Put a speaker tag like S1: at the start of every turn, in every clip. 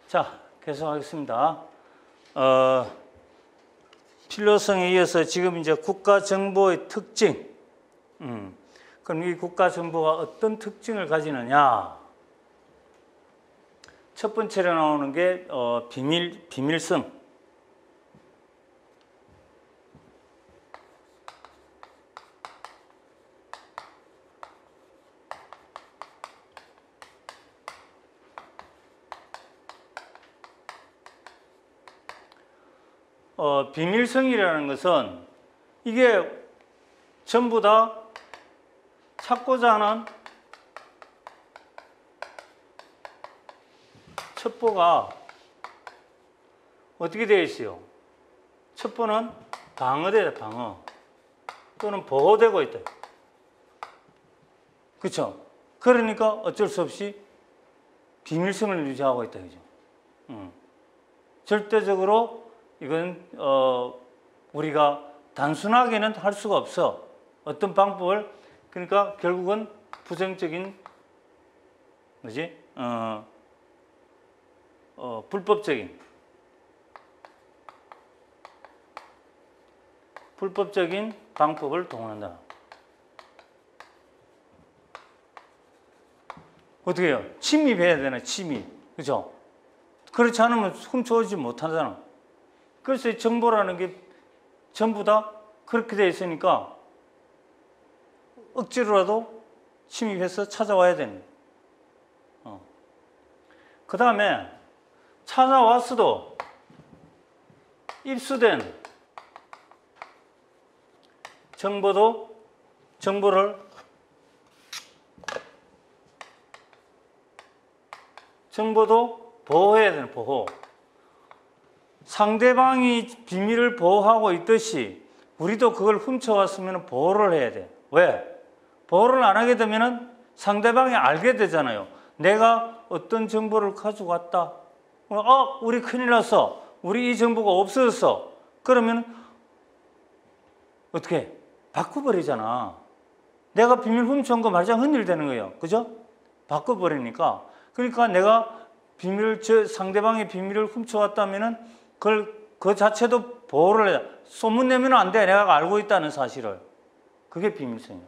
S1: 자, 계속하겠습니다. 필요성에 이어서 지금 이제 국가 정보의 특징. 그럼 이 국가 정보가 어떤 특징을 가지느냐? 첫 번째로 나오는 게 비밀성. 비밀성이라는 것은 이게 전부 다 찾고자 하는 첩보가 어떻게 되어 있어요? 첩보는 방어되다, 방어. 또는 보호되고 있다. 그렇죠? 그러니까 어쩔 수 없이 비밀성을 유지하고 있다. 그죠? 절대적으로 이건 우리가 단순하게는 할 수가 없어. 어떤 방법을 그러니까 결국은 부정적인 뭐지? 불법적인 방법을 동원한다. 어떻게 해요? 침입해야 되나? 침입. 그죠? 그렇지 않으면 훔쳐오지 못하잖아. 그래서 이 정보라는 게 전부 다 그렇게 되어 있으니까 억지로라도 침입해서 찾아와야 되는 거예요. 그 다음에 찾아왔어도 입수된 정보를 보호해야 되는 보호. 상대방이 비밀을 보호하고 있듯이 우리도 그걸 훔쳐왔으면 보호를 해야 돼. 왜? 보호를 안 하게 되면 상대방이 알게 되잖아요. 내가 어떤 정보를 가지고 왔다. 우리 큰일 났어. 우리 이 정보가 없어졌어. 그러면 어떻게 해? 바꿔버리잖아. 내가 비밀 훔쳐온 거 말짱 흔들되는 거예요. 그죠? 바꿔버리니까. 그러니까 내가 상대방의 비밀을 훔쳐왔다면은 그 자체도 보호를 해야 돼. 소문내면 안 돼. 내가 알고 있다는 사실을. 그게 비밀성이야.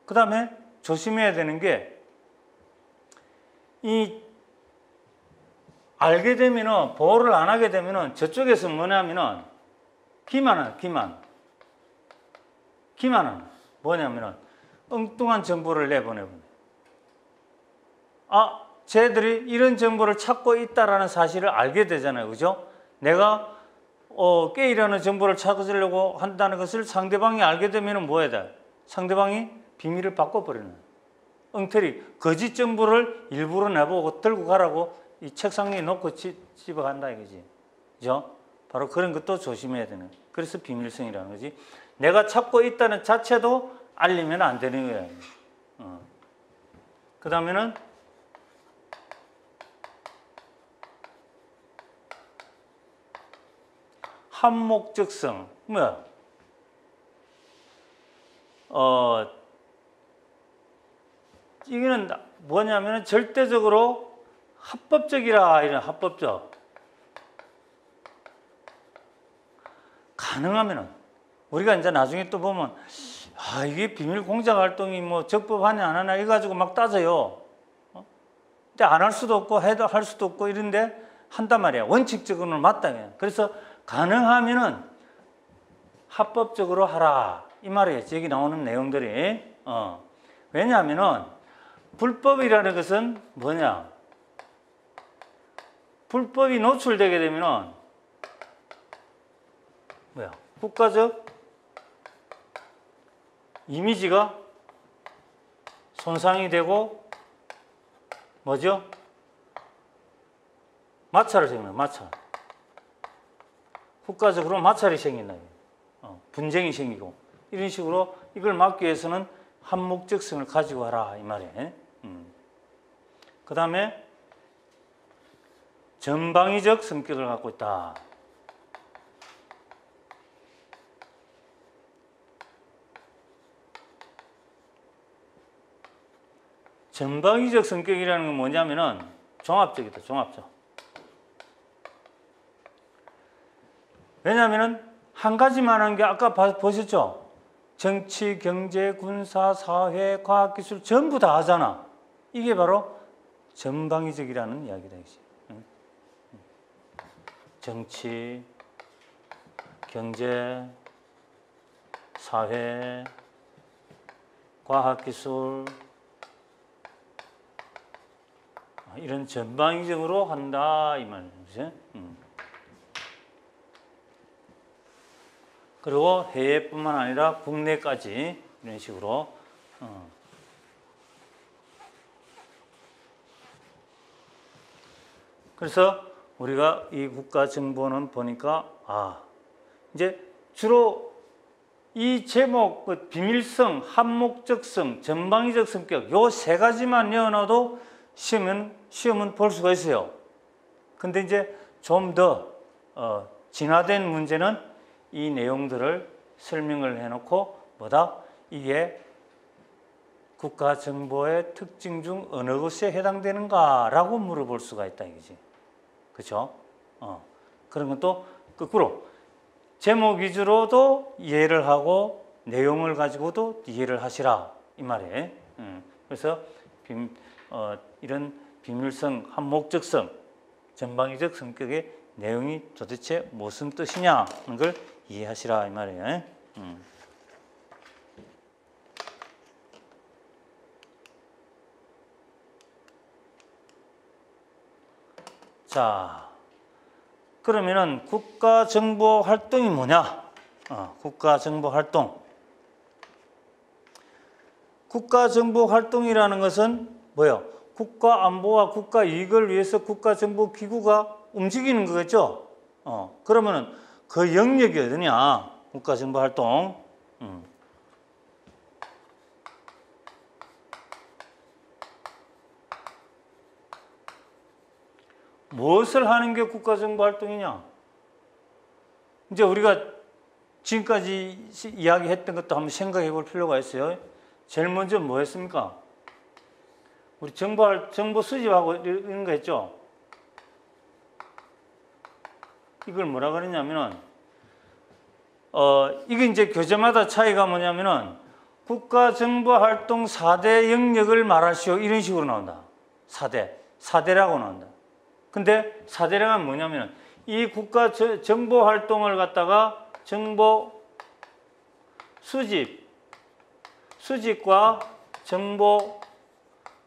S1: 그 다음에 조심해야 되는 게 알게 되면은 보호를 안 하게 되면은 저쪽에서 뭐냐면은 기만은 뭐냐면은 엉뚱한 정보를 내보내버려. 쟤들이 이런 정보를 찾고 있다라는 사실을 알게 되잖아요. 그죠? 내가 깨이라는 정보를 찾으려고 한다는 것을 상대방이 알게 되면 뭐 해야 돼? 상대방이 비밀을 바꿔버리는 거예요. 엉터리 거짓 정보를 일부러 내보고 들고 가라고 이 책상 위에 놓고 집어간다 이거지. 그죠? 바로 그런 것도 조심해야 되는. 그래서 비밀성이라는 거지. 내가 찾고 있다는 자체도 알리면 안 되는 거예요. 그 다음에는 한목적성. 뭐야? 이거는 뭐냐면 절대적으로 합법적이라 이런 합법적. 가능하면은 우리가 이제 나중에 또 보면 이게 비밀 공작 활동이 뭐 적법하냐 안 하냐 이거 가지고 막 따져요. 근데 안 할 수도 없고 해도 할 수도 없고 이런데 한단 말이야. 원칙적으로는 맞다. 그래서 가능하면은 합법적으로 하라 이 말이겠지. 여기 나오는 내용들이. 왜냐하면은 불법이라는 것은 뭐냐? 불법이 노출되게 되면은 뭐야? 국가적 이미지가 손상이 되고 뭐죠? 마찰을 생겨요. 마찰. 국가적으로 마찰이 생긴다. 분쟁이 생기고 이런 식으로 이걸 막기 위해서는 한목적성을 가지고 와라 이 말이에요. 그 다음에 전방위적 성격을 갖고 있다. 전방위적 성격이라는 건 뭐냐면은 종합적이다. 종합적. 왜냐하면 한 가지만 하는 게 아까 보셨죠? 정치, 경제, 군사, 사회, 과학기술 전부 다 하잖아. 이게 바로 전방위적이라는 이야기다. 정치, 경제, 사회, 과학기술 이런 전방위적으로 한다 이 말이죠. 그리고 해외뿐만 아니라 국내까지 이런 식으로 그래서 우리가 이 국가정보는 보니까 이제 주로 이 제목 비밀성, 한목적성, 전방위적 성격 요 세 가지만 넣어놔도 시험은 볼 수가 있어요. 근데 이제 좀 더 진화된 문제는 이 내용들을 설명을 해놓고 이게 국가정보의 특징 중 어느 것에 해당되는가라고 물어볼 수가 있다 이거지. 그렇죠? 그런 것도 거꾸로 제목 위주로도 이해를 하고 내용을 가지고도 이해를 하시라 이 말이에요. 그래서 이런 비밀성, 한목적성, 전방위적 성격의 내용이 도대체 무슨 뜻이냐는 걸 이해하시라 이 말이에요. 자, 그러면은 국가정보 활동이 뭐냐? 국가정보 활동. 국가정보 활동이라는 것은 뭐예요? 국가 안보와 국가 이익을 위해서 국가정보기구가 움직이는 거겠죠? 그러면은 그 영역이 어디냐? 국가정보 활동. 무엇을 하는 게 국가정보 활동이냐? 이제 우리가 지금까지 이야기했던 것도 한번 생각해 볼 필요가 있어요. 제일 먼저 뭐 했습니까? 우리 정보 수집하고 이런 거 했죠? 이걸 뭐라 그러냐면은, 이게 이제 교재마다 차이가 뭐냐면은, 국가정보활동 4대 영역을 말하시오. 이런 식으로 나온다. 4대라고 나온다. 근데 4대량은 뭐냐면은, 이 국가 정보 활동을 갖다가 정보 수집과 정보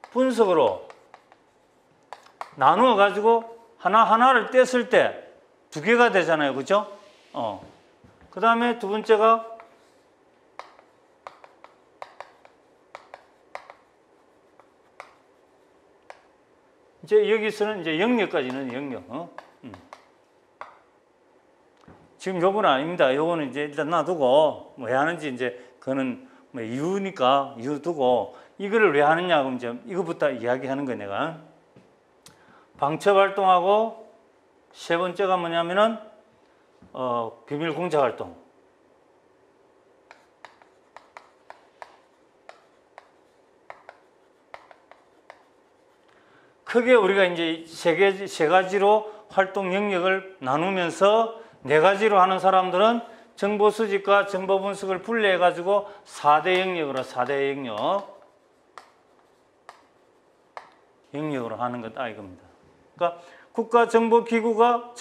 S1: 분석으로 나누어 가지고 하나하나를 뗐을 때 두 개가 되잖아요. 그죠? 그 다음에 두 번째가 이제 여기서는 이제 영역까지는 영역. 지금 요건 아닙니다. 요거는 이제 일단 놔두고 왜 하는지 이제 그거는 뭐 이유니까 이유 두고 이거를 왜 하느냐 그럼 이제 이거부터 이야기하는 거예요. 내가 방첩 활동하고 세 번째가 뭐냐면은 비밀 공작 활동. 크게 우리가 이제 세 가지로 활동 영역을 나누면서 네 가지로 하는 사람들은 정보 수집과 정보 분석을 분리해 가지고 4대 영역으로 4대 영역으로 하는 거다 이겁니다. 그러니까 국가정보기구가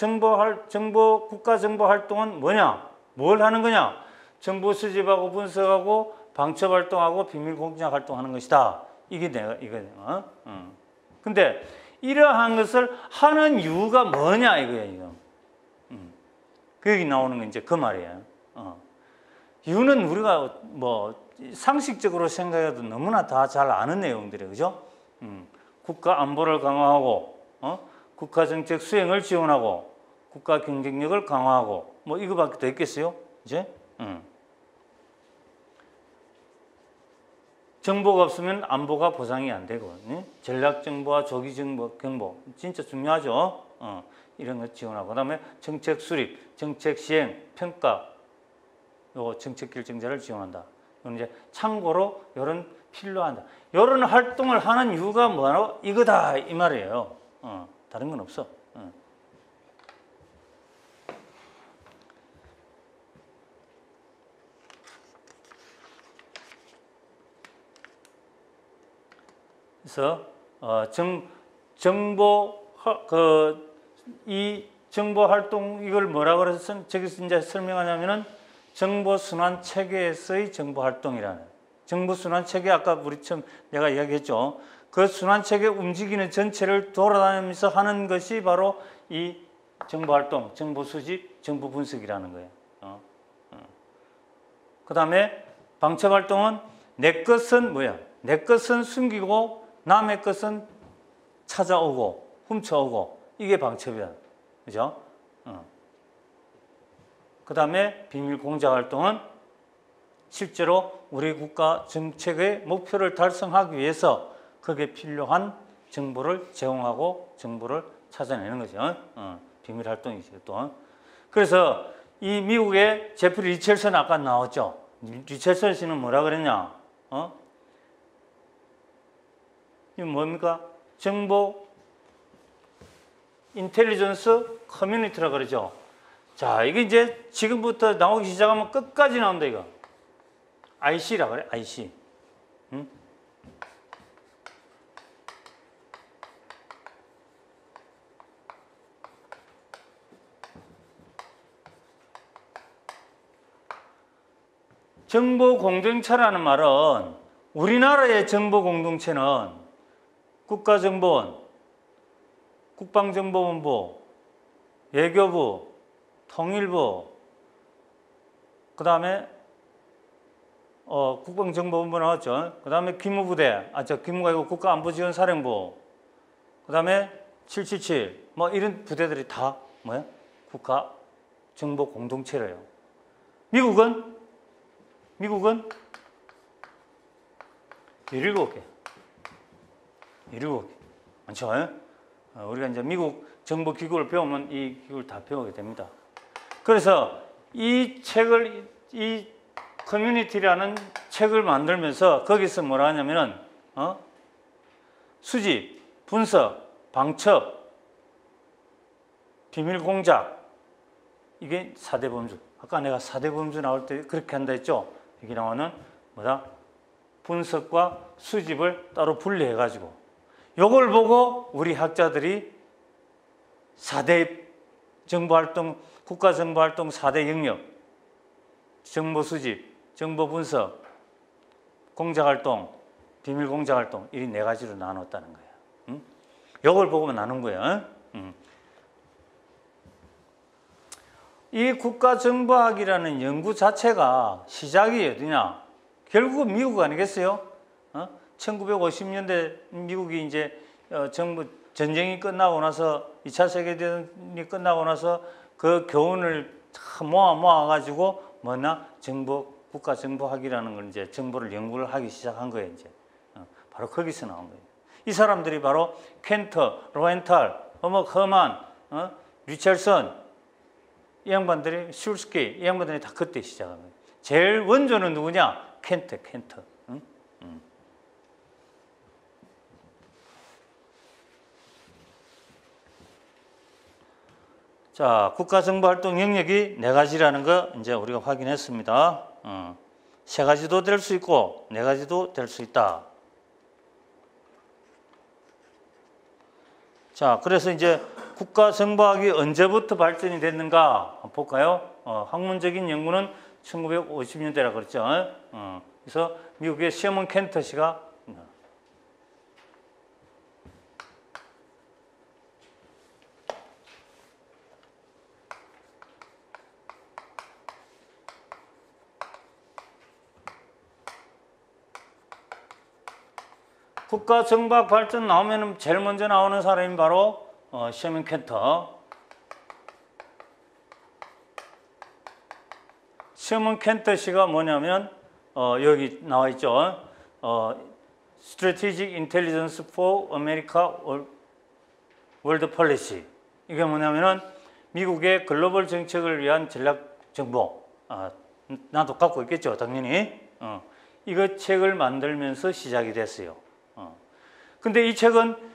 S1: 국가정보 활동은 뭐냐? 뭘 하는 거냐? 정보 수집하고 분석하고 방첩 활동하고 비밀 공작 활동하는 것이다. 이게 내가. 근데 이러한 것을 하는 이유가 뭐냐 이거예요. 이거. 그 얘기 나오는 건 이제 그 말이에요. 이유는 우리가 뭐 상식적으로 생각해도 너무나 다 잘 아는 내용들이에요. 그죠? 국가 안보를 강화하고 국가 정책 수행을 지원하고 국가 경쟁력을 강화하고 뭐 이거밖에 더 있겠어요? 이제? 정보가 없으면 안보가 보장이 안 되고 전략 정보와 조기 정보 진짜 중요하죠. 이런 거 지원하고 그다음에 정책 수립, 정책 시행, 평가, 요 정책 결정자를 지원한다. 이건 이제 참고로 이런 필요한다. 이런 활동을 하는 이유가 뭐로 이거다 이 말이에요. 다른 건 없어. 그래서 정보 이 정보 활동 이걸 뭐라 그래서 저기서 이제 설명하냐면은 정보 순환 체계에서의 정보 활동이라는 정보 순환 체계 아까 우리 처음 내가 이야기했죠. 그 순환 체계 움직이는 전체를 돌아다니면서 하는 것이 바로 이 정보 활동, 정보 수집, 정보 분석이라는 거예요. 그다음에 방첩 활동은 내 것은 뭐야? 내 것은 숨기고 남의 것은 찾아오고 훔쳐오고 이게 방첩이야. 그죠? 그 다음에 비밀 공작 활동은 실제로 우리 국가 정책의 목표를 달성하기 위해서 그게 필요한 정보를 제공하고 정보를 찾아내는 거죠. 비밀 활동이죠, 또. 그래서 이 미국의 제프리 리첼슨 아까 나왔죠. 리첼슨 씨는 뭐라 그랬냐? 이거 뭡니까? 정보 인텔리전스 커뮤니티라 그러죠. 자, 이게 이제 지금부터 나오기 시작하면 끝까지 나온다, 이거. IC라 그래, IC. 정보 공동체라는 말은 우리나라의 정보 공동체는 국가정보원, 국방정보본부, 외교부, 통일부, 그 다음에 국방정보본부 나왔죠. 그 다음에 기무부대, 기무가 아니고 국가안보지원사령부, 그 다음에 777, 뭐 이런 부대들이 다 뭐야? 국가정보 공동체래요. 미국은 17개. 많죠? 우리가 이제 미국 정보 기구를 배우면 이 기구를 다 배우게 됩니다. 그래서 이 커뮤니티라는 책을 만들면서 거기서 뭐라 하냐면은, 수집, 분석, 방첩, 비밀 공작, 이게 4대 범주. 아까 내가 4대 범주 나올 때 그렇게 한다 했죠? 여기 나오는 뭐다? 분석과 수집을 따로 분리해가지고 요걸 보고 우리 학자들이 4대 정보활동, 국가정보활동 4대 영역, 정보 수집, 정보 분석, 공작활동, 비밀 공작활동 이 4가지로 나눴다는 거예요. 요걸 보고 나눈 거예요. 이 국가정보학이라는 연구 자체가 시작이 어디냐? 결국은 미국 아니겠어요? 1950년대 미국이 이제 전쟁이 끝나고 나서 2차 세계대전이 끝나고 나서 그 교훈을 모아가지고 국가정보학이라는 걸 이제 정보를 연구를 하기 시작한 거예요. 이제 바로 거기서 나온 거예요. 이 사람들이 바로 켄터, 로엔탈, 허먼, 리첼슨 이 양반들이 슐스키 이 양반들이 다 그때 시작한 거예요. 제일 원조는 누구냐? 켄터. 자, 국가정보활동 영역이 4가지라는 거 이제 우리가 확인했습니다. 3가지도 될 수 있고 4가지도 될 수 있다. 자, 그래서 이제 국가정보학이 언제부터 발전이 됐는가 볼까요? 학문적인 연구는 1950년대라 그랬죠. 그래서 미국의 시어먼 켄터 씨가 국가정보학 발전 나오면 제일 먼저 나오는 사람이 바로 시어먼 켄터. 시어먼 켄터 씨가 뭐냐면 여기 나와 있죠. Strategic Intelligence for America World Policy. 이게 뭐냐면은 미국의 글로벌 정책을 위한 전략 정보. 나도 갖고 있겠죠, 당연히. 이거 책을 만들면서 시작이 됐어요. 근데 이 책은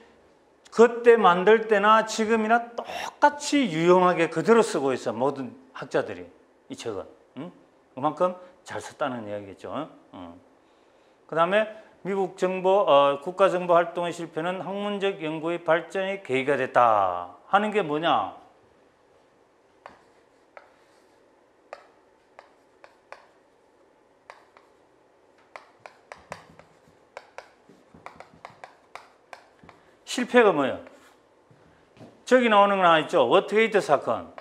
S1: 그때 만들 때나 지금이나 똑같이 유용하게 그대로 쓰고 있어, 모든 학자들이. 이 책은. 그만큼 잘 썼다는 이야기겠죠. 그 다음에 미국 국가 정보 활동의 실패는 학문적 연구의 발전에 계기가 됐다 하는 게 뭐냐? 실패가 뭐예요? 저기 나오는 거 하나 있죠? 워터게이트 사건.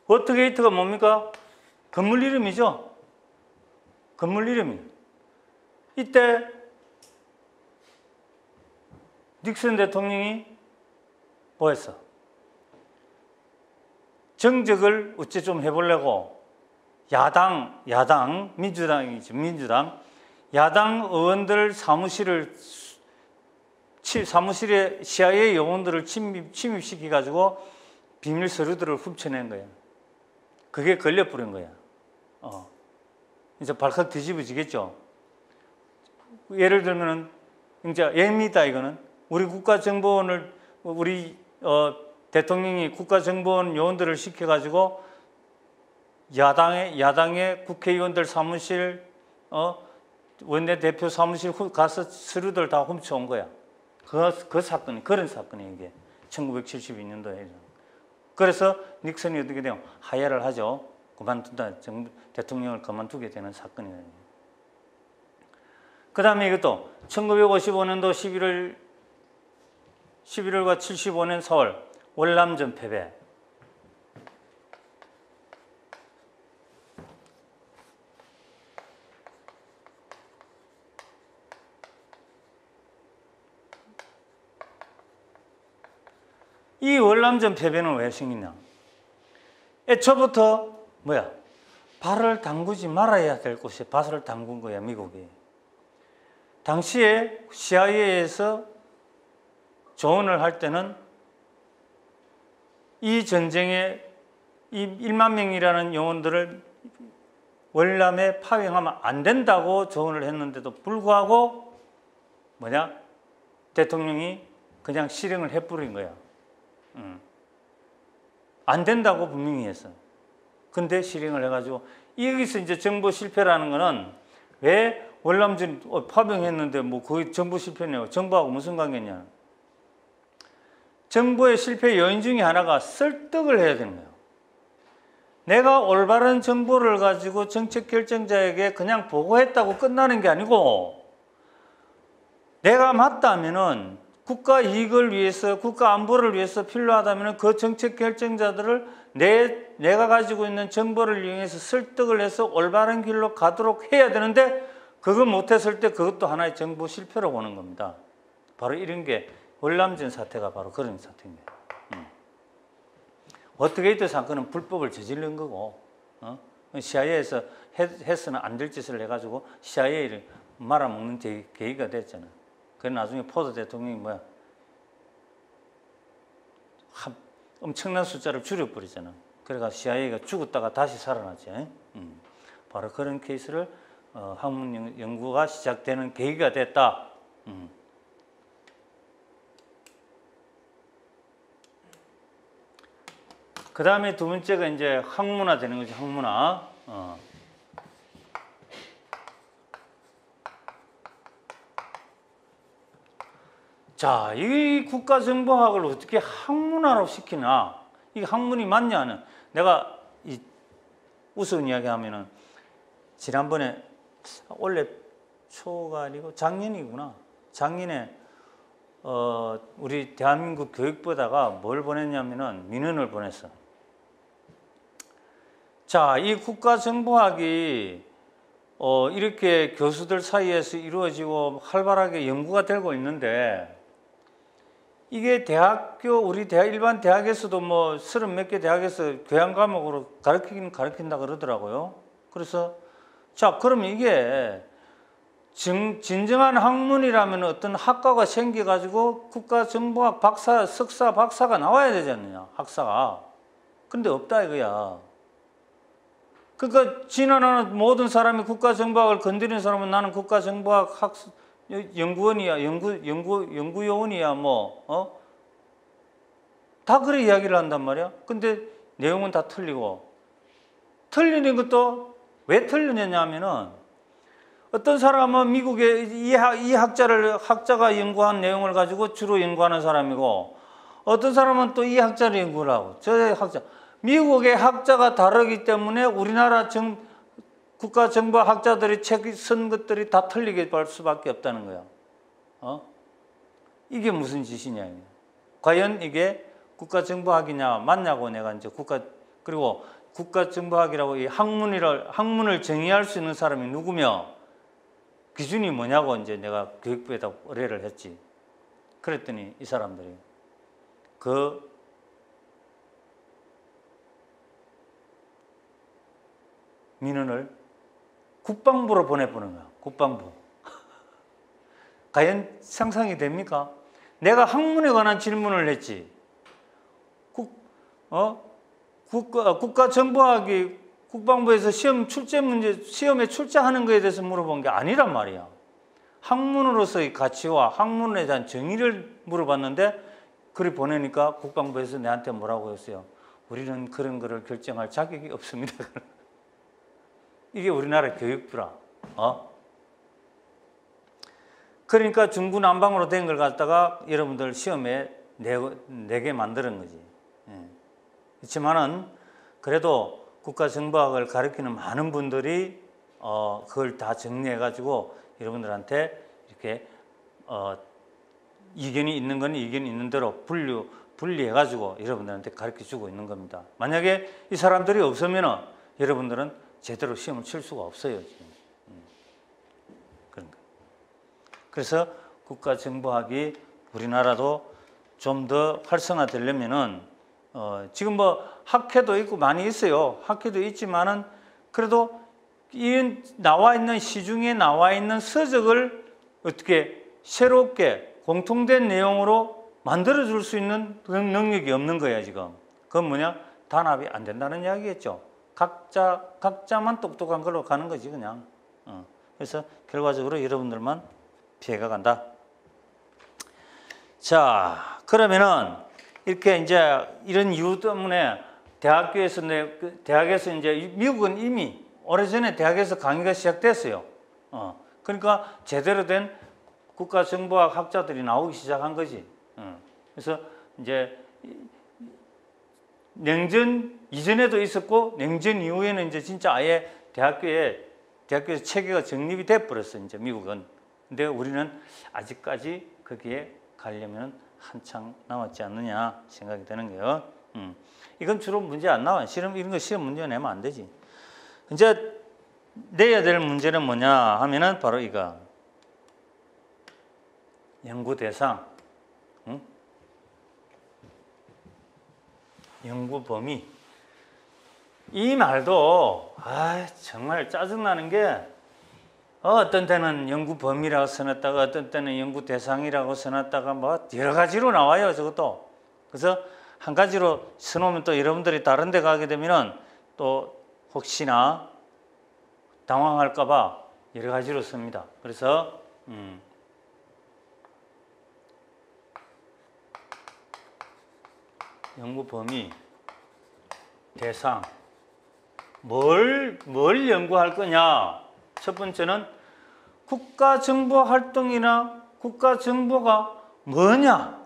S1: 워터게이트가 뭡니까? 건물 이름이죠? 건물 이름이. 이때 닉슨 대통령이 뭐 했어? 정적을 어째 좀 해보려고 민주당이죠. 민주당. 야당 의원들 사무실에 CIA 요원들을 침입시켜가지고 비밀 서류들을 훔쳐낸 거예요. 그게 걸려버린 거야. 이제 발칵 뒤집어지겠죠. 예를 들면은 이제 예입니다. 이거는 우리 국가정보원을 대통령이 국가정보원 요원들을 시켜가지고 야당의 국회의원들 사무실 원내대표 사무실 가서 서류들 다 훔쳐온 거야. 그 사건이 그런 사건이 이게 1972년도에. 그래서 닉슨이 어떻게 돼요? 하야를 하죠. 대통령을 그만두게 되는 사건이에요. 그 다음에 이것도 1955년도 11월과 75년 4월 월남전 패배. 이 월남전 패배는 왜 생기냐? 애초부터 발을 담그지 말아야 될 곳에 발을 담근 거야, 미국이. 당시에 CIA에서 조언을 할 때는 이 전쟁에 이 1만 명이라는 요원들을 월남에 파병하면 안 된다고 조언을 했는데도 불구하고 대통령이 그냥 실행을 해버린 거야. 안 된다고 분명히 했어. 근데 실행을 해가지고 여기서 이제 정보 실패라는 거는 왜 월남전 파병했는데 그 정보 실패네요. 정보하고 무슨 관계냐? 정보의 실패 요인 중에 하나가 설득을 해야 되는 거예요. 내가 올바른 정보를 가지고 정책 결정자에게 그냥 보고했다고 끝나는 게 아니고 내가 맞다면은 국가 이익을 위해서, 국가 안보를 위해서 필요하다면 그 정책 결정자들을 내가 가지고 있는 정보를 이용해서 설득을 해서 올바른 길로 가도록 해야 되는데 그거 못했을 때 그것도 하나의 정보 실패로 보는 겁니다. 바로 이런 게 월남전 사태가 바로 그런 사태입니다. 워터게이트 사건은 불법을 저지른 거고 CIA에서 해서는 안 될 짓을 해가지고 CIA를 말아먹는 계기가 됐잖아요. 그래 나중에 포드 대통령이 엄청난 숫자를 줄여버리잖아. 그래가 CIA가 죽었다가 다시 살아났지. 바로 그런 케이스를 학문 연구가 시작되는 계기가 됐다. 그 다음에 두 번째가 이제 학문화 되는 거죠. 학문화. 자, 이 국가정보학을 어떻게 학문화로 시키나? 이게 학문이 맞냐는 내가 우스운 이야기하면은 지난번에 원래 초가 아니고 작년이구나. 작년에 우리 대한민국 교육부에다가 뭘 보냈냐면은 민원을 보냈어. 자, 이 국가정보학이 이렇게 교수들 사이에서 이루어지고 활발하게 연구가 되고 있는데 이게 일반 대학에서도 30몇 개 대학에서 교양 과목으로 가르친다 그러더라고요. 그래서 자, 그러면 이게 진정한 학문이라면 어떤 학과가 생겨가지고 국가정보학 석사, 박사가 나와야 되지 않느냐, 학사가. 근데 없다 이거야. 그러니까 지나가는 모든 사람이 국가정보학을 건드리는 사람은 나는 국가정보학 연구원이야, 연구요원이야, 다 그래 이야기를 한단 말이야. 근데 내용은 다 틀리고. 틀리는 것도 왜 틀리냐면은 어떤 사람은 미국의 이 학자가 연구한 내용을 가지고 주로 연구하는 사람이고 어떤 사람은 또 이 학자를 연구를 하고 저 학자 미국의 학자가 다르기 때문에 우리나라 국가 정부 학자들이 책 쓴 것들이 다 틀리게 볼 수밖에 없다는 거야. 이게 무슨 짓이냐. 과연 이게 국가정보학이냐 맞냐고 내가 이제 그리고 국가정보학이라고 이 학문을 정의할 수 있는 사람이 누구며 기준이 뭐냐고 이제 내가 교육부에다 의뢰를 했지. 그랬더니 이 사람들이 그 민원을 국방부로 보내보는 거야. 국방부. 과연 상상이 됩니까? 내가 학문에 관한 질문을 했지. 국가정보학이 국방부에서 시험에 출제하는 것에 대해서 물어본 게 아니란 말이야. 학문으로서의 가치와 학문에 대한 정의를 물어봤는데 글을 보내니까 국방부에서 내한테 뭐라고 했어요? 우리는 그런 거를 결정할 자격이 없습니다. 이게 우리나라 교육부라. 그러니까 중구난방으로 된 걸 갖다가 여러분들 시험에 내게 만드는 거지. 그렇지만은 그래도 국가정보학을 가르치는 많은 분들이 그걸 다 정리해가지고 여러분들한테 이렇게 이견이 있는 건 이견이 있는 대로 분리해가지고 여러분들한테 가르쳐주고 있는 겁니다. 만약에 이 사람들이 없으면은 여러분들은 제대로 시험을 칠 수가 없어요. 지금. 그런 거. 그래서 국가정보학이 우리나라도 좀 더 활성화되려면은 지금 뭐 학회도 있고 많이 있어요. 학회도 있지만은 그래도 이 시중에 나와 있는 서적을 어떻게 새롭게 공통된 내용으로 만들어줄 수 있는 그런 능력이 없는 거야 지금. 그건 뭐냐? 단합이 안 된다는 이야기겠죠. 각자만 똑똑한 걸로 가는 거지 그냥. 그래서 결과적으로 여러분들만 피해가 간다. 자, 그러면은 이렇게 이제 이런 이유 때문에 대학에서 이제 미국은 이미 오래전에 대학에서 강의가 시작됐어요. 그러니까 제대로 된 국가정보학 학자들이 나오기 시작한 거지. 그래서 이제 냉전 이전에도 있었고 냉전 이후에는 이제 진짜 아예 대학교에서 체계가 정립이 돼 버렸어 이제 미국은. 근데 우리는 아직까지 거기에 가려면 한창 남았지 않느냐 생각이 되는 거예요. 이건 주로 문제 안 나와요. 이런 거 시험 문제 내면 안 되지. 이제 내야 될 문제는 뭐냐 하면은 바로 이거 연구 대상, 연구 범위. 이 말도 정말 짜증나는 게 어떤 때는 연구 범위라고 써놨다가 어떤 때는 연구 대상이라고 써놨다가 뭐 여러 가지로 나와요 저것도. 그래서 한 가지로 써놓으면 또 여러분들이 다른 데 가게 되면은 또 혹시나 당황할까 봐 여러 가지로 씁니다. 그래서 연구 범위, 대상, 뭘 연구할 거냐. 첫 번째는 국가정보 활동이나 국가정보가 뭐냐.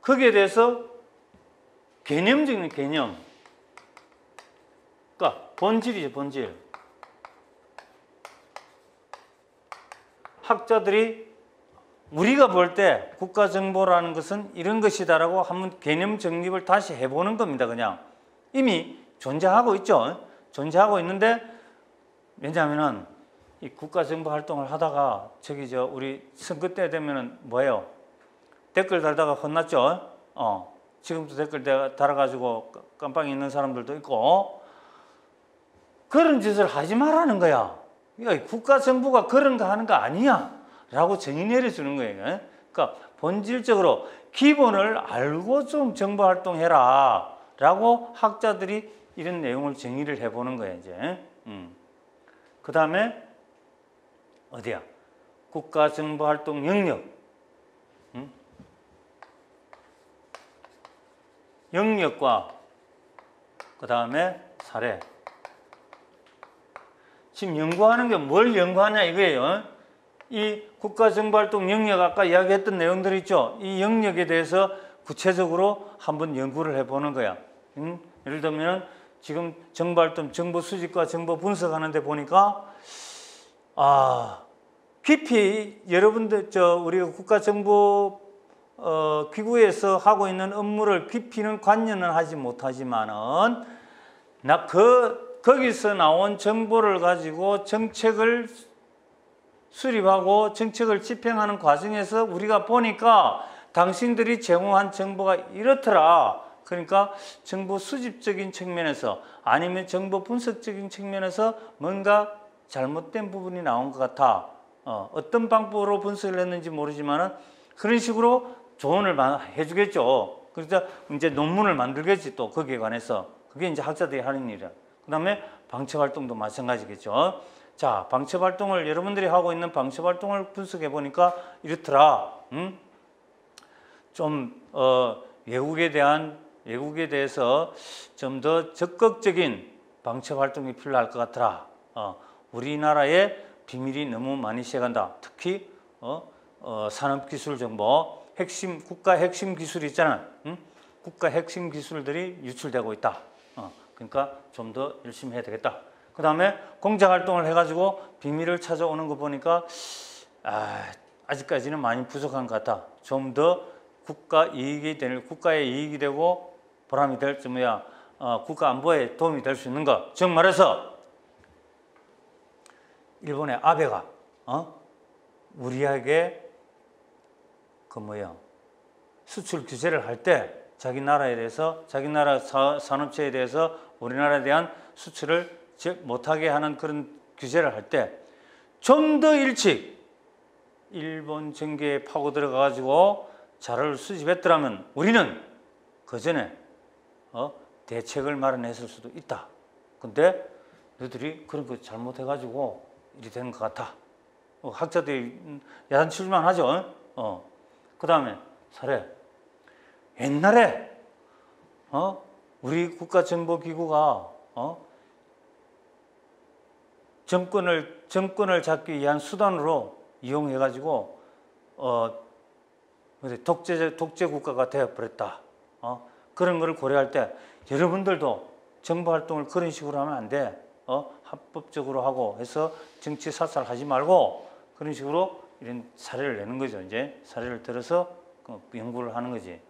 S1: 거기에 대해서 개념적인 개념. 그러니까 본질이죠, 본질. 학자들이 우리가 볼 때 국가정보라는 것은 이런 것이다라고 한번 개념 정립을 다시 해보는 겁니다. 그냥 이미 존재하고 있죠. 존재하고 있는데 왜냐하면은 이 국가정보 활동을 하다가 우리 선거 때 되면은 뭐예요? 댓글 달다가 혼났죠. 지금도 댓글 달아가지고 깜빵에 있는 사람들도 있고 그런 짓을 하지 말라는 거야. 국가정보가 그런 거 하는 거 아니야. 라고 정의 내려주는 거예요. 그러니까 본질적으로 기본을 알고 좀 정보 활동해라. 라고 학자들이 이런 내용을 정의를 해보는 거예요, 이제. 그 다음에 어디야? 국가정보 활동 영역. 영역과 그 다음에 사례. 지금 연구하는 게 뭘 연구하냐 이거예요. 이 국가정보활동 영역 아까 이야기했던 내용들 있죠. 이 영역에 대해서 구체적으로 한번 연구를 해보는 거야. 예를 들면 지금 정보활동, 정보 수집과 정보 분석하는 데 보니까 깊이 여러분들 우리가 국가정보 기구에서 하고 있는 업무를 깊이는 관여는 하지 못하지만은 거기서 나온 정보를 가지고 정책을 수립하고 정책을 집행하는 과정에서 우리가 보니까 당신들이 제공한 정보가 이렇더라. 그러니까 정보 수집적인 측면에서 아니면 정보 분석적인 측면에서 뭔가 잘못된 부분이 나온 것 같아. 어떤 방법으로 분석을 했는지 모르지만은 그런 식으로 조언을 해주겠죠. 그래서 이제 논문을 만들겠지 또 거기에 관해서. 그게 이제 학자들이 하는 일이야. 그 다음에 방첩 활동도 마찬가지겠죠. 자, 방첩 활동을 여러분들이 하고 있는 방첩 활동을 분석해 보니까 이렇더라. 좀 외국에 대해서 좀 더 적극적인 방첩 활동이 필요할 것 같더라. 우리나라의 비밀이 너무 많이 새간다. 특히 산업기술정보, 국가 핵심 기술 있잖아. 국가 핵심 기술들이 유출되고 있다. 그러니까 좀 더 열심히 해야 되겠다. 그 다음에 공작활동을 해가지고 비밀을 찾아오는 거 보니까 아직까지는 많이 부족한 것 같다. 좀 더 국가의 이익이 되고 보람이 될 국가 안보에 도움이 될 수 있는 것. 즉 말해서 일본의 아베가 우리에게 수출 규제를 할 때 자기 나라에 대해서 자기 나라 산업체에 대해서 우리나라에 대한 수출을 못하게 하는 그런 규제를 할 때 좀 더 일찍 일본 정계에 파고 들어가 가지고 자료를 수집했더라면 우리는 그 전에 대책을 마련했을 수도 있다. 근데 너희들이 그런 거 잘못해 가지고 일이 된 것 같아. 학자들이 야단칠만 하죠. 그 다음에 사례. 옛날에 우리 국가정보기구가 정권을 잡기 위한 수단으로 이용해 가지고 독재 국가가 되어 버렸다. 그런 거를 고려할 때 여러분들도 정보 활동을 그런 식으로 하면 안 돼. 합법적으로 하고 해서 정치 사살하지 말고 그런 식으로 이런 사례를 내는 거죠. 이제 사례를 들어서 연구를 하는 거지.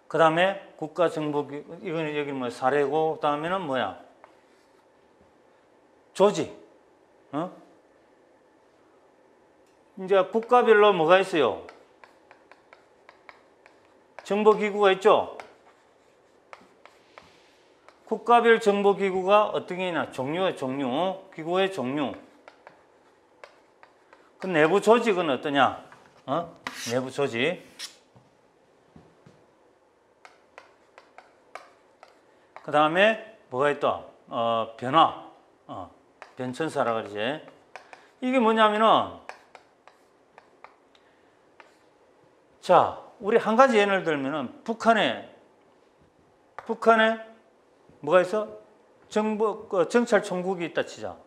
S1: 그 다음에 국가정보기구, 이거는 여기 사례고, 그 다음에는 조직. 이제 국가별로 뭐가 있어요? 정보기구가 있죠? 국가별 정보기구가 어떤 게 있나? 기구의 종류. 그 내부 조직은 어떠냐? 내부 조직. 그 다음에 뭐가 있다? 변화. 변천사라 그러지. 이게 뭐냐면은, 자, 우리 한 가지 예를 들면은, 북한에 뭐가 있어? 정찰총국이 있다 치자.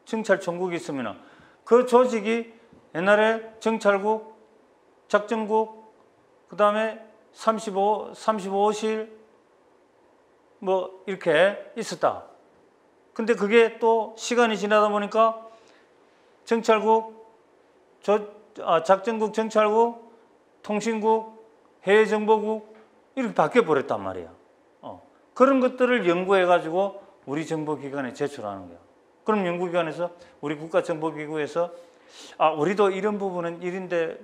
S1: 정찰총국이 있으면은, 그 조직이 옛날에 정찰국, 작전국, 그 다음에 35실, 이렇게 있었다. 근데 그게 또 시간이 지나다 보니까 정찰국, 작전국, 정찰국, 통신국, 해외정보국 이렇게 바뀌어 버렸단 말이야. 그런 것들을 연구해 가지고 우리 정보기관에 제출하는 거야. 그럼 연구기관에서 우리 국가정보기구에서 우리도 이런 부분은 이런데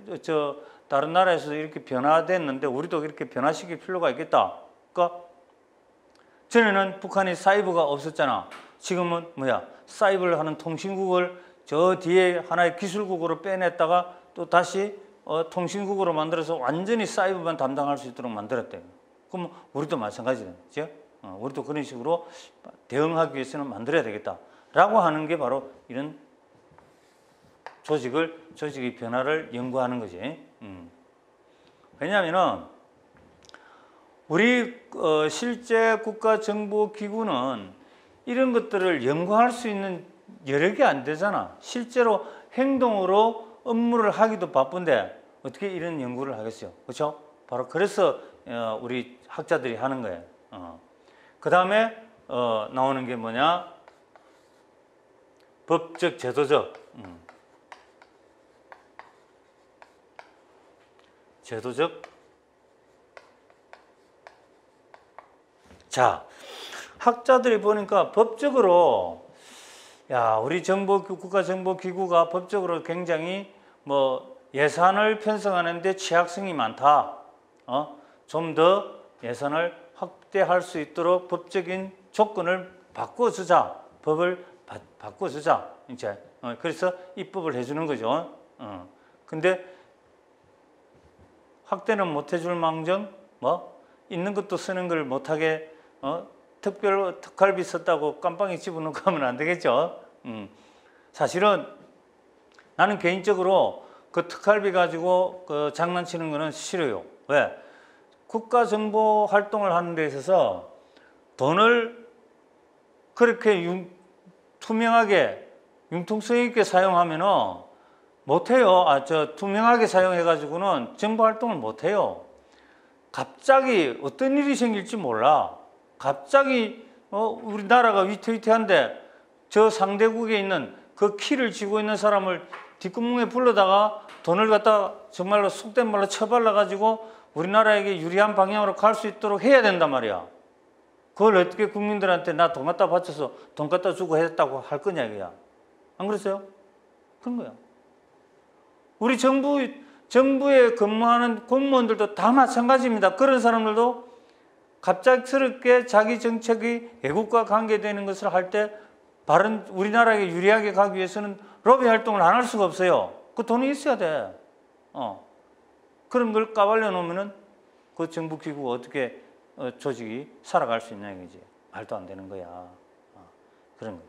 S1: 다른 나라에서 이렇게 변화됐는데 우리도 이렇게 변화시킬 필요가 있겠다. 그러니까 전에는 북한이 사이버가 없었잖아. 지금은 사이버를 하는 통신국을 저 뒤에 하나의 기술국으로 빼냈다가 또 다시 통신국으로 만들어서 완전히 사이버만 담당할 수 있도록 만들었대. 그럼 우리도 마찬가지다. 그죠? 우리도 그런 식으로 대응하기 위해서는 만들어야 되겠다. 라고 하는 게 바로 이런 조직의 변화를 연구하는 거지. 왜냐하면은 우리 실제 국가정보기구는 이런 것들을 연구할 수 있는 여력이 안 되잖아. 실제로 행동으로 업무를 하기도 바쁜데 어떻게 이런 연구를 하겠어요? 그렇죠? 바로 그래서 우리 학자들이 하는 거예요. 그 다음에 나오는 게 뭐냐? 법적, 제도적. 제도적. 자, 학자들이 보니까 법적으로 우리 국가정보기구가 법적으로 굉장히 예산을 편성하는데 취약성이 많다. 좀 더 예산을 확대할 수 있도록 법적인 조건을 바꿔주자. 법을 바꿔주자. 이제 그래서 입법을 해주는 거죠. 근데 확대는 못 해줄 망정 있는 것도 쓰는 걸 못하게 특갈비 썼다고 깜빵에 집어넣고 하면 안 되겠죠. 사실은 나는 개인적으로 그 특갈비 가지고 장난치는 거는 싫어요. 왜? 국가정보 활동을 하는 데 있어서 돈을 그렇게 투명하게 융통성 있게 사용하면은 못해요. 투명하게 사용해가지고는 정보 활동을 못해요. 갑자기 어떤 일이 생길지 몰라. 갑자기 우리나라가 위태위태한데 저 상대국에 있는 그 키를 쥐고 있는 사람을 뒷구멍에 불러다가 돈을 갖다 정말로 속된 말로 쳐발라가지고 우리나라에게 유리한 방향으로 갈 수 있도록 해야 된단 말이야. 그걸 어떻게 국민들한테 나 돈 갖다 바쳐서 돈 갖다 주고 했다고 할 거냐 이거야. 안 그랬어요? 그런 거야. 우리 정부에 근무하는 공무원들도 다 마찬가지입니다. 그런 사람들도 갑작스럽게 자기 정책이 외국과 관계되는 것을 할 때 바른 우리나라에게 유리하게 가기 위해서는 로비 활동을 안 할 수가 없어요. 그 돈이 있어야 돼. 그런 걸 까발려 놓으면은 그 정부기구가 어떻게 조직이 살아갈 수 있냐 이거지. 말도 안 되는 거야. 그런 거.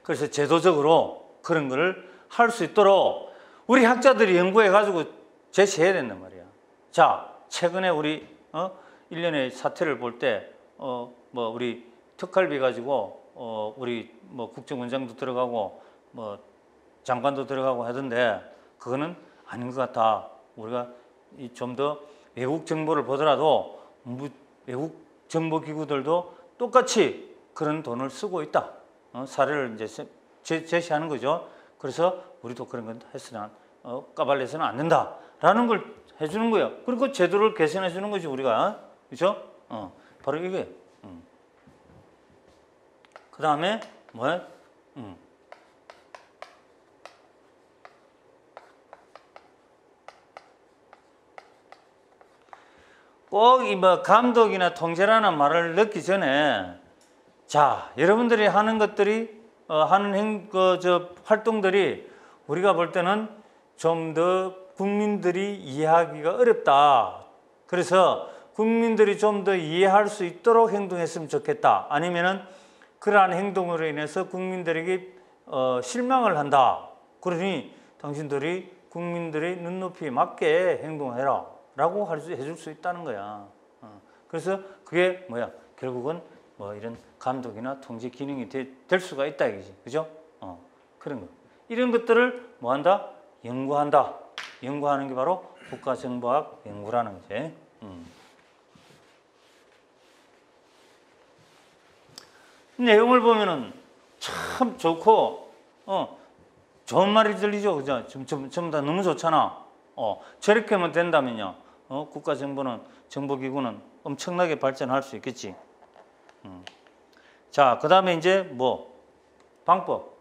S1: 그래서 제도적으로 그런 거를 할 수 있도록 우리 학자들이 연구해 가지고 제시해야 된단 말이야. 자, 최근에 우리 1년의 사태를 볼 때 우리 특활비 가지고 우리 국정원장도 들어가고 장관도 들어가고 하던데 그거는 아닌 것 같아. 우리가 좀 더 외국 정보를 보더라도 외국 정보기구들도 똑같이 그런 돈을 쓰고 있다. 사례를 이제 제시하는 거죠. 그래서 우리도 그런 건 했으나 까발려서는 안 된다라는 걸 해주는 거예요. 그리고 제도를 개선해 주는 거지 우리가. 그렇죠? 바로 이게. 그 다음에 뭐야? 꼭 이 감독이나 통제라는 말을 넣기 전에 자, 여러분들이 하는 것들이 하는 활동들이 우리가 볼 때는 좀 더 국민들이 이해하기가 어렵다. 그래서 국민들이 좀 더 이해할 수 있도록 행동했으면 좋겠다. 아니면은 그러한 행동으로 인해서 국민들에게 실망을 한다. 그러니 당신들이 국민들의 눈높이에 맞게 행동해라 라고 해줄 수 있다는 거야. 그래서 그게 뭐야? 결국은 이런 감독이나 통제 기능이 될 수가 있다 이거지. 그죠? 그런 거. 이런 것들을 뭐 한다? 연구한다. 연구하는 게 바로 국가정보학 연구라는 거지. 내용을 보면은 참 좋고, 좋은 말이 들리죠. 그죠? 전부 다 너무 좋잖아. 저렇게 하면 된다면요. 정보기구는 엄청나게 발전할 수 있겠지. 자, 그 다음에 이제 방법.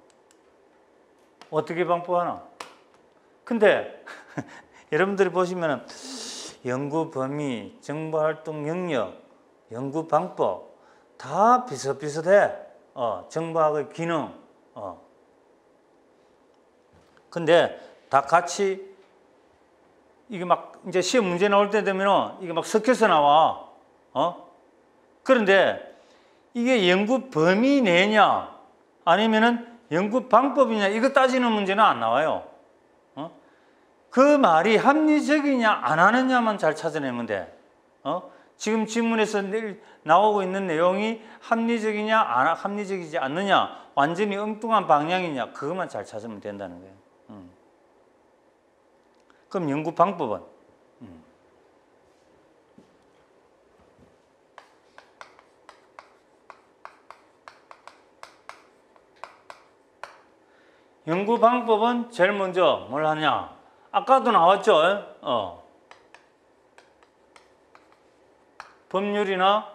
S1: 어떻게 방법하나? 근데, 여러분들이 보시면은, 연구 범위, 정보활동 영역, 연구 방법, 다 비슷비슷해. 정보학의 기능. 근데 다 같이 이게 막 이제 시험 문제 나올 때 되면 이게 막 섞여서 나와. 그런데 이게 연구 범위 내냐 아니면은 연구 방법이냐 이거 따지는 문제는 안 나와요. 그 말이 합리적이냐 안 하느냐만 잘 찾아내면 돼. 지금 질문에서 나오고 있는 내용이 합리적이냐, 합리적이지 않느냐, 완전히 엉뚱한 방향이냐, 그것만 잘 찾으면 된다는 거예요. 그럼 연구 방법은? 연구 방법은 제일 먼저 뭘 하냐? 아까도 나왔죠? 법률이나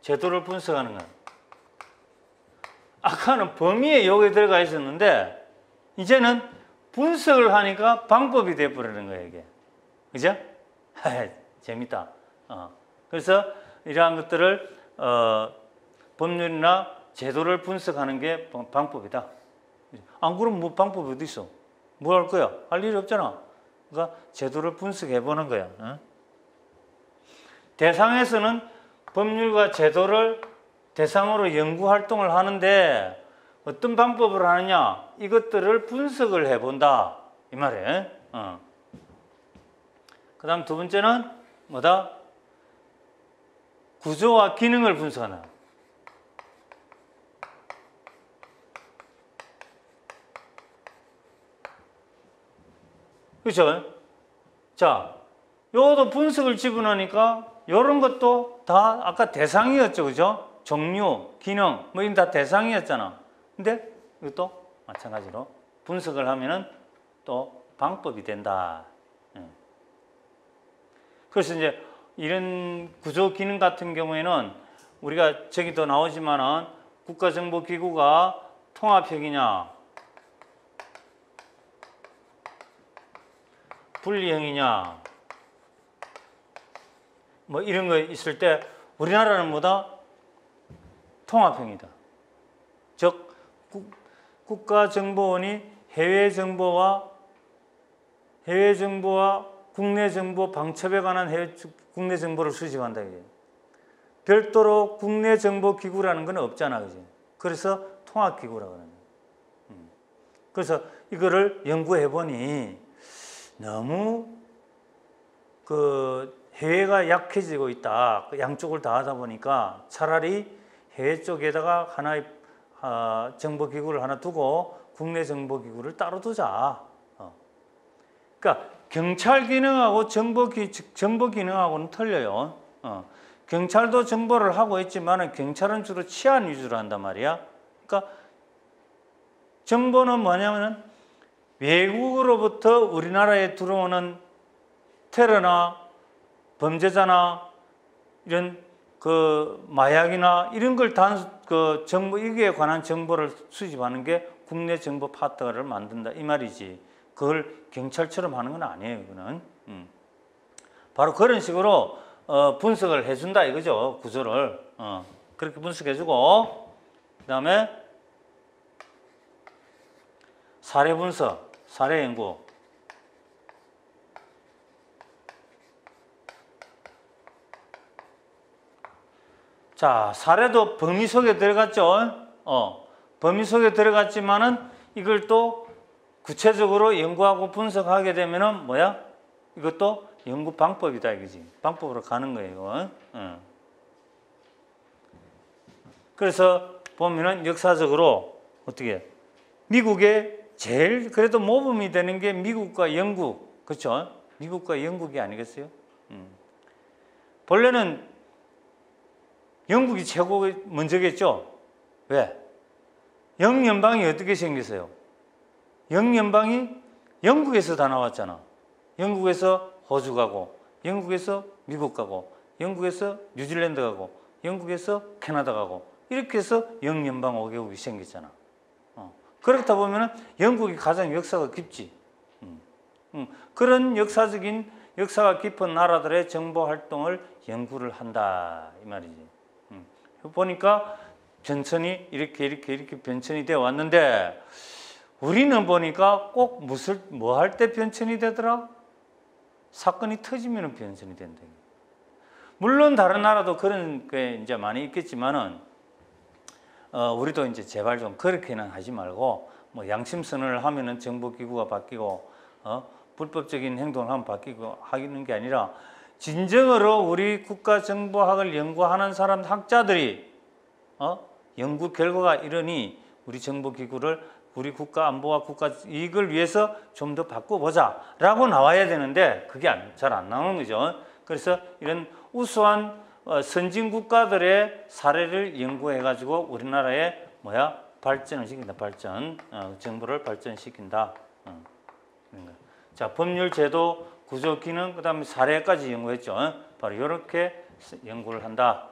S1: 제도를 분석하는 거예요. 아까는 범위에 여기 들어가 있었는데 이제는 분석을 하니까 방법이 돼버리는 거예요, 이게. 그죠? 재밌다. 그래서 이러한 것들을 법률이나 제도를 분석하는 게 방법이다. 안 그러면 뭐 방법이 어디 있어? 뭐 할 거야? 할 일이 없잖아. 그러니까 제도를 분석해 보는 거야. 대상에서는 법률과 제도를 대상으로 연구 활동을 하는데 어떤 방법을 하느냐? 이것들을 분석을 해본다. 이 말이에요. 그 다음 두 번째는 뭐다? 구조와 기능을 분석하는. 그렇죠? 자, 요것도 분석을 집어넣으니까 이런 것도 다 아까 대상이었죠, 그죠? 종류, 기능, 뭐 이런 다 대상이었잖아. 근데 이것도 마찬가지로 분석을 하면은 또 방법이 된다. 그래서 이제 이런 구조 기능 같은 경우에는 우리가 저기도 나오지만은 국가정보기구가 통합형이냐, 분리형이냐, 뭐 이런 거 있을 때 우리나라는 뭐다? 통합형이다. 즉 국가정보원이 해외 정보와 국내 정보 방첩에 관한 국내 정보를 수집한다. 이게. 별도로 국내 정보 기구라는 건 없잖아, 그지? 그래서 통합기구라고 하는 거예요. 그래서 이거를 연구해 보니 너무 해외가 약해지고 있다. 양쪽을 다 하다 보니까 차라리 해외 쪽에다가 하나의 정보기구를 하나 두고 국내 정보기구를 따로 두자. 그러니까 경찰 기능하고 정보 기능하고는 틀려요. 경찰도 정보를 하고 있지만 경찰은 주로 치안 위주로 한단 말이야. 그러니까 정보는 뭐냐면은 외국으로부터 우리나라에 들어오는 테러나 범죄자나 이런 마약이나 이런 걸 정보, 이게 관한 정보를 수집하는 게 국내 정보 파트너를 만든다 이 말이지. 그걸 경찰처럼 하는 건 아니에요, 이거는. 바로 그런 식으로 분석을 해준다 이거죠, 구조를. 그렇게 분석해주고, 그 다음에 사례 분석, 사례 연구. 자, 사례도 범위 속에 들어갔죠. 범위 속에 들어갔지만은 이걸 또 구체적으로 연구하고 분석하게 되면은 뭐야? 이것도 연구 방법이다 이거지. 방법으로 가는 거예요, 이거. 그래서 보면은 역사적으로 어떻게 미국의 제일 그래도 모범이 되는 게 미국과 영국, 그렇죠? 미국과 영국이 아니겠어요? 본래는 영국이 최고 먼저겠죠? 왜? 영연방이 어떻게 생겼어요? 영연방이 영국에서 다 나왔잖아. 영국에서 호주 가고, 영국에서 미국 가고, 영국에서 뉴질랜드 가고, 영국에서 캐나다 가고, 이렇게 해서 영연방 5개국이 생겼잖아. 그렇다 보면 영국이 가장 역사가 깊지. 그런 역사가 깊은 나라들의 정보 활동을 연구를 한다 이 말이지. 보니까 변천이 이렇게 변천이 되어 왔는데 우리는 보니까 꼭 뭐 할 때 변천이 되더라? 사건이 터지면 변천이 된다. 물론 다른 나라도 그런 게 이제 많이 있겠지만은 우리도 이제 제발 좀 그렇게는 하지 말고 뭐 양심선언을 하면은 정보기구가 바뀌고 불법적인 행동을 하면 바뀌고 하는 게 아니라 진정으로 우리 국가정보학을 연구하는 사람 학자들이 연구 결과가 이러니 우리 정보기구를 우리 국가 안보와 국가 이익을 위해서 좀 더 바꿔보자라고 나와야 되는데 그게 잘 안 나오는 거죠. 그래서 이런 우수한 선진 국가들의 사례를 연구해가지고 우리나라의 발전을 시킨다. 정보를 발전시킨다. 자, 법률, 제도, 구조, 기능, 그다음에 사례까지 연구했죠. 바로 이렇게 연구를 한다.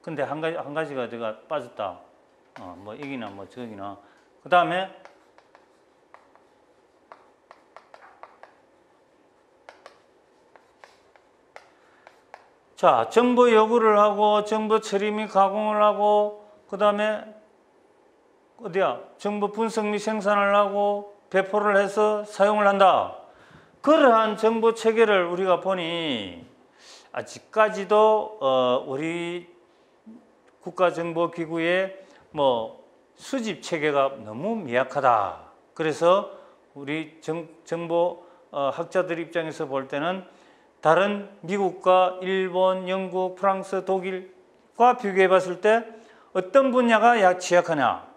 S1: 근데 한 가지가 내가 빠졌다. 뭐 이기나 뭐 저기나. 그다음에 자, 정보 요구를 하고 정보 처리 및 가공을 하고 그다음에 정보 분석 및 생산을 하고 배포를 해서 사용을 한다. 그러한 정보 체계를 우리가 보니 아직까지도 우리 국가정보기구의 수집 체계가 너무 미약하다. 그래서 우리 정보 학자들 입장에서 볼 때는 다른 미국과 일본, 영국, 프랑스, 독일과 비교해 봤을 때 어떤 분야가 취약하냐?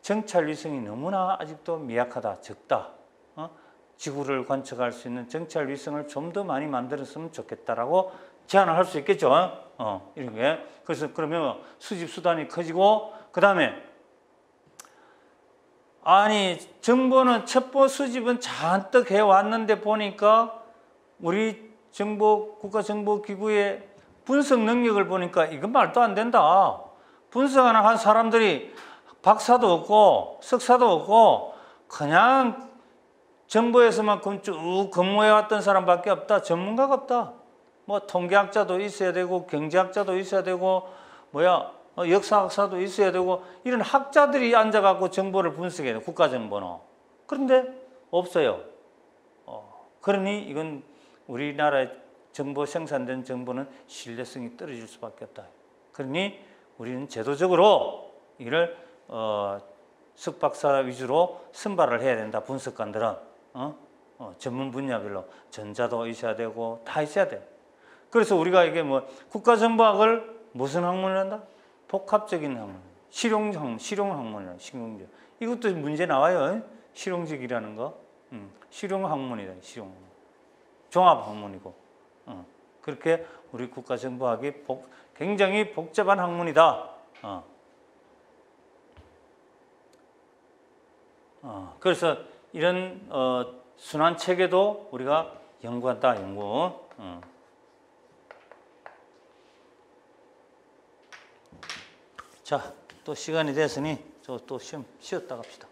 S1: 정찰 위성이 너무나 아직도 미약하다, 적다. 지구를 관측할 수 있는 정찰 위성을 좀 더 많이 만들었으면 좋겠다라고 제안을 할 수 있겠죠. 이렇게. 그래서 그러면 수집 수단이 커지고 그다음에 정보는 첩보 수집은 잔뜩 해왔는데 보니까 우리 국가정보기구의 분석 능력을 보니까 이건 말도 안 된다. 분석하는 한 사람들이 박사도 없고 석사도 없고 그냥 정보에서만 쭉 근무해왔던 사람밖에 없다. 전문가가 없다. 통계학자도 있어야 되고 경제학자도 있어야 되고 역사학사도 있어야 되고 이런 학자들이 앉아갖고 정보를 분석해야 돼. 국가정보는. 그런데 없어요. 그러니 이건 우리나라의 정보 생산된 정보는 신뢰성이 떨어질 수밖에 없다. 그러니 우리는 제도적으로 이를 석박사 위주로 선발을 해야 된다. 분석관들은 전문 분야별로 전자도 있어야 되고 다 있어야 돼. 그래서 우리가 이게 국가정보학을 무슨 학문을 한다? 복합적인 학문, 실용학문이라 실용적. 이것도 문제 나와요. 실용적이라는 거, 실용학문이다. 종합학문이고. 그렇게 우리 국가정보학이 굉장히 복잡한 학문이다. 그래서 이런 순환 체계도 우리가 연구한다. 연구. 자, 또 시간이 됐으니 또 시험 쉬었다 갑시다.